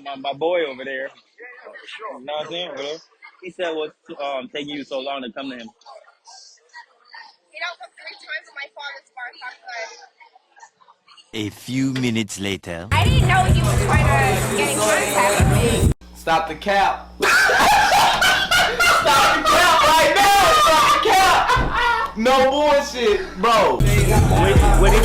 my boy over there. You know what I'm saying? Bro? He said what's taking you so long to come to him. He don't come 3 times in my father's bar. A few minutes later. I didn't know he was trying to get in contact with me. Stop the cap. Stop the cap right now. Stop the cap. No bullshit, bro. What did